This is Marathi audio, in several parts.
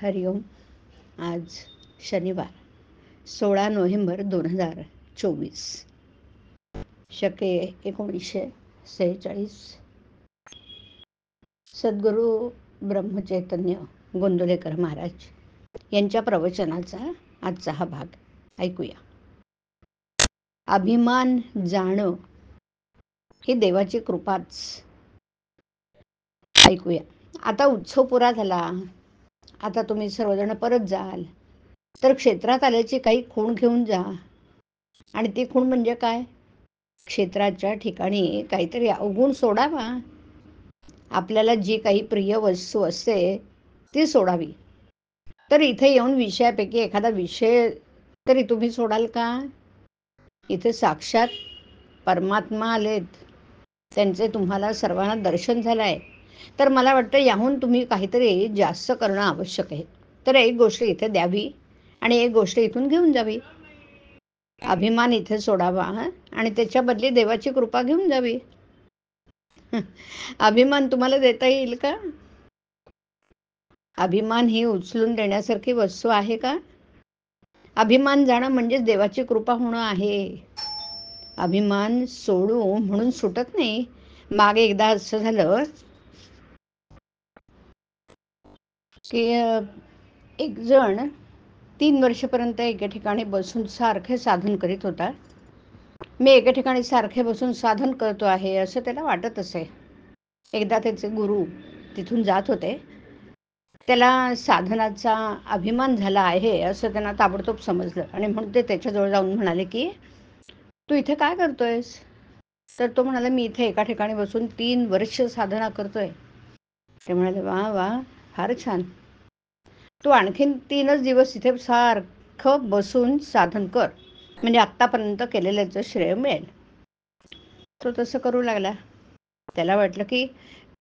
हरिओम. आज शनिवार 16 नोव्हेंबर 2024, शके 1946. सद्गुरू ब्रह्मचैतन्य गोंदवलेकर महाराज यांच्या प्रवचनाचा आजचा हा भाग ऐकूया. अभिमान जाणं ही देवाची कृपाच. ऐकूया. आता उत्सव पुरा झाला. आता तुम्ही सर्वजण परत जाल तर क्षेत्रात आल्याची काही खूण घेऊन जा. आणि ती खूण म्हणजे काय? क्षेत्राच्या ठिकाणी काहीतरी अवगुण सोडावा. आपल्याला जी काही प्रिय वस्तू असते ती सोडावी. तर इथे येऊन विषयापैकी एखादा विषय तरी तुम्ही सोडाल का? इथे साक्षात परमात्मा आलेत, त्यांचे तुम्हाला सर्वांना दर्शन झालं आहे. तर मला वाटतं याहून तुम्ही काहीतरी जास्त करणं आवश्यक आहे. तर एक गोष्ट इथे द्यावी आणि एक गोष्ट इथून घेऊन जावी. अभिमान इथे सोडावा आणि त्याच्या बदली देवाची कृपा घेऊन जावी. अभिमान तुम्हाला देता येईल का? अभिमान ही उचलून देण्यासारखी वस्तू आहे का? अभिमान जाणं म्हणजेच देवाची कृपा होणं आहे. अभिमान सोडू म्हणून सुटत नाही. मागे एकदा असं झालं की एक जण 3 वर्षापर्यंत एके ठिकाणी बसून सारखे साधन करीत होता. मी एके ठिकाणी सारखे बसून साधन करतो आहे असं त्याला वाटत असे. एकदा त्याचे गुरु तिथून जात होते. त्याला साधनाचा अभिमान झाला आहे असं त्यांना ताबडतोब समजलं आणि म्हणून ते त्याच्याजवळ जाऊन म्हणाले की तू इथे काय करतोयस? तर तो म्हणाला मी इथे एका ठिकाणी बसून 3 वर्ष साधना करतोय. ते म्हणाले वा वा, फार छान. तू आणखीन 3च दिवस इथे सारखं बसून साधन कर, म्हणजे आत्तापर्यंत केलेल्याचं श्रेय मिळेल. तो तसं करू लागला. त्याला वाटलं की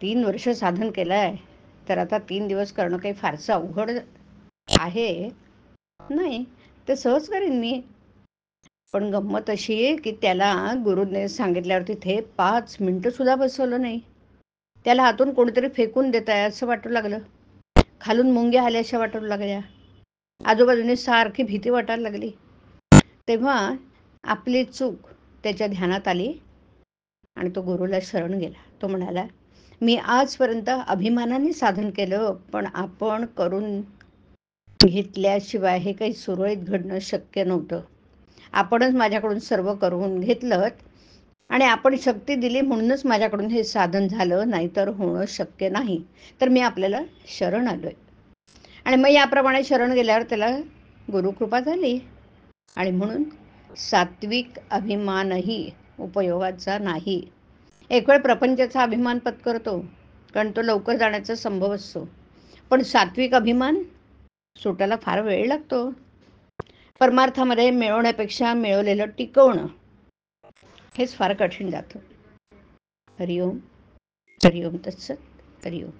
3 वर्ष साधन केलं आहे तर आता 3 दिवस करणं काही फारसं अवघड आहे नाही, ते सहज करीन मी. पण गंमत अशी आहे की त्याला गुरुने सांगितल्यावर तिथे 5 मिनिटं सुद्धा बसवलं नाही. त्याला हातून कोणीतरी फेकून देत आहे असं वाटू लागलं. खालून मुंग्या आल्याशा वाटू लागल्या. आजूबाजूने सारखी भीती वाटायला लागली. तेव्हा आपली चूक त्याच्या ध्यानात आली आणि तो गुरुला शरण गेला. तो म्हणाला मी आजपर्यंत अभिमानाने साधन केलं, पण आपण करून घेतल्याशिवाय हे काही सुरळीत घडणं शक्य नव्हतं. आपणच माझ्याकडून सर्व करून घेतलं आणि आपण शक्ती दिली म्हणूनच माझ्याकडून हे साधन झालं, नाहीतर होणं शक्य नाही. तर मी आपल्याला शरण आलोय. आणि मग याप्रमाणे शरण गेल्यावर त्याला गुरुकृपा झाली. आणि म्हणून सात्विक अभिमानही उपयोगाचा नाही. एक वेळ प्रपंचाचा अभिमान पत्करतो कारण तो लवकर जाण्याचा संभव असतो, पण सात्विक अभिमान सुटायला फार वेळ लागतो. परमार्थामध्ये मिळवण्यापेक्षा मिळवलेलं टिकवणं हेच फार कठीण जातं. हरिओम. हरिओम तत्सत. हरिओम.